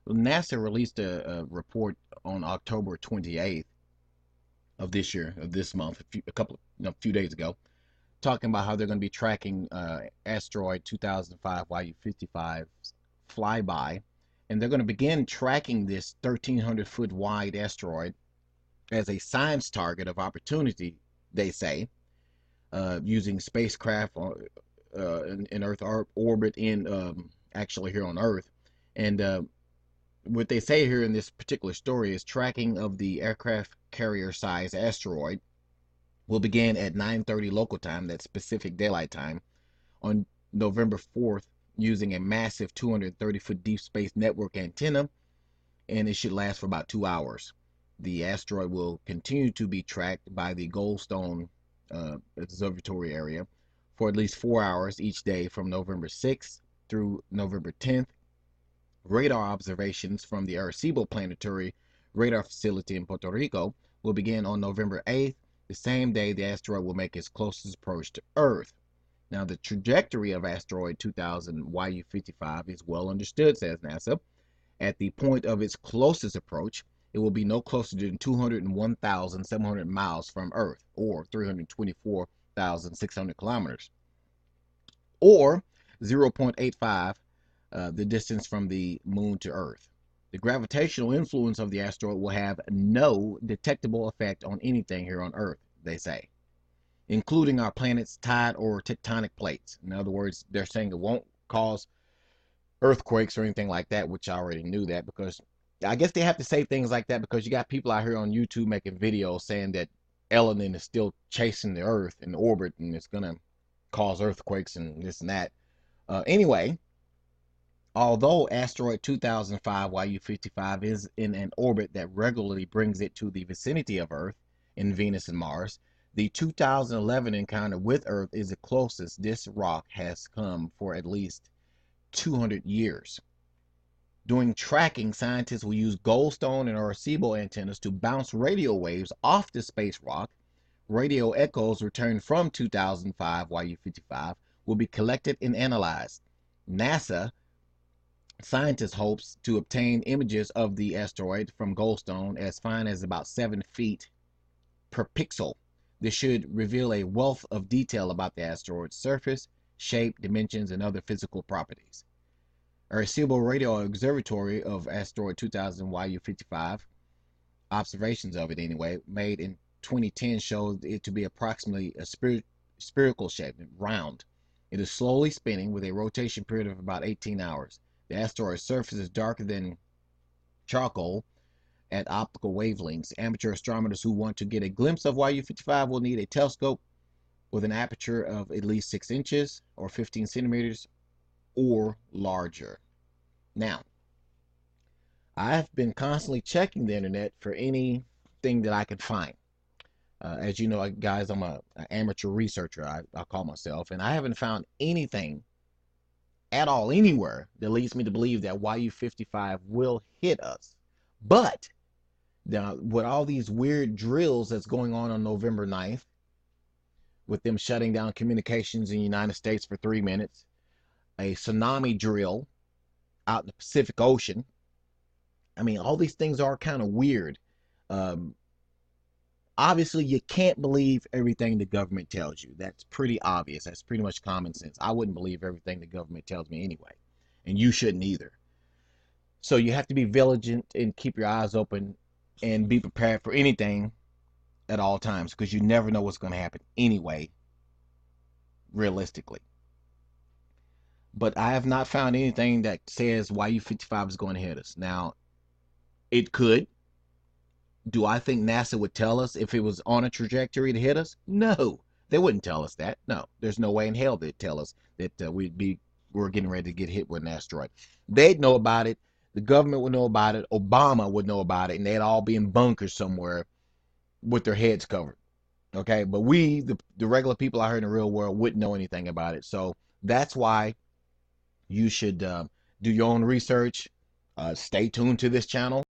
NASA released a report on October 28th of this year, of this month, a few days ago, talking about how they're going to be tracking asteroid 2005 YU55 flyby, and they're going to begin tracking this 1,300-foot wide asteroid as a science target of opportunity, they say, using spacecraft in Earth orbit actually here on Earth. And what they say here in this particular story is tracking of the aircraft carrier size asteroid will begin at 9:30 local time, that's Pacific Daylight Time, on November 4th using a massive 230-foot deep space network antenna, and it should last for about 2 hours. The asteroid will continue to be tracked by the Goldstone observatory area for at least 4 hours each day from November 6th through November 10th. Radar observations from the Arecibo Planetary Radar Facility in Puerto Rico will begin on November 8th, the same day the asteroid will make its closest approach to Earth. Now, the trajectory of asteroid 2000 YU55 is well understood, says NASA. At the point of its closest approach, it will be no closer than 201,700 miles from Earth, or 324,600 kilometers, or 0.85 the distance from the moon to Earth. The gravitational influence of the asteroid will have no detectable effect on anything here on Earth, they say, including our planet's tide or tectonic plates. In other words, they're saying it won't cause earthquakes or anything like that, which I already knew that, because I guess they have to say things like that because you got people out here on YouTube making videos saying that Elenin is still chasing the Earth in orbit and it's going to cause earthquakes and this and that. Anyway, although asteroid 2005 YU55 is in an orbit that regularly brings it to the vicinity of Earth in Venus and Mars, the 2011 encounter with Earth is the closest this rock has come for at least 200 years. During tracking, scientists will use Goldstone and Arecibo antennas to bounce radio waves off the space rock. Radio echoes returned from 2005 YU55 will be collected and analyzed. NASA scientists hopes to obtain images of the asteroid from Goldstone as fine as about 7 feet per pixel. This should reveal a wealth of detail about the asteroid's surface, shape, dimensions, and other physical properties. Arecibo Radio Observatory of asteroid 2000 YU55 observations of it anyway, made in 2010, showed it to be approximately a spherical shape, round. It is slowly spinning with a rotation period of about 18 hours. The asteroid's surface is darker than charcoal at optical wavelengths. Amateur astronomers who want to get a glimpse of YU55 will need a telescope with an aperture of at least 6 inches or 15 centimeters or larger. Now, I've been constantly checking the internet for anything that I could find. As you know, guys, I'm an amateur researcher, I call myself, and I haven't found anything at all anywhere that leads me to believe that YU55 will hit us. But now, with all these weird drills that's going on November 9th, with them shutting down communications in the United States for 3 minutes, a tsunami drill out in the Pacific Ocean, I mean, all these things are kind of weird. Obviously, you can't believe everything the government tells you. That's pretty obvious. That's pretty much common sense. I wouldn't believe everything the government tells me anyway, and you shouldn't either. So you have to be vigilant and keep your eyes open and be prepared for anything at all times, because you never know what's going to happen anyway, realistically. But I have not found anything that says YU55 is going to hit us. Now, it could. Do I think NASA would tell us if it was on a trajectory to hit us? No, they wouldn't tell us that. No, there's no way in hell they'd tell us that we're getting ready to get hit with an asteroid. They'd know about it. The government would know about it. Obama would know about it, and they'd all be in bunkers somewhere with their heads covered. Okay, but we, the regular people out here in the real world, wouldn't know anything about it. So that's why you should do your own research. Stay tuned to this channel.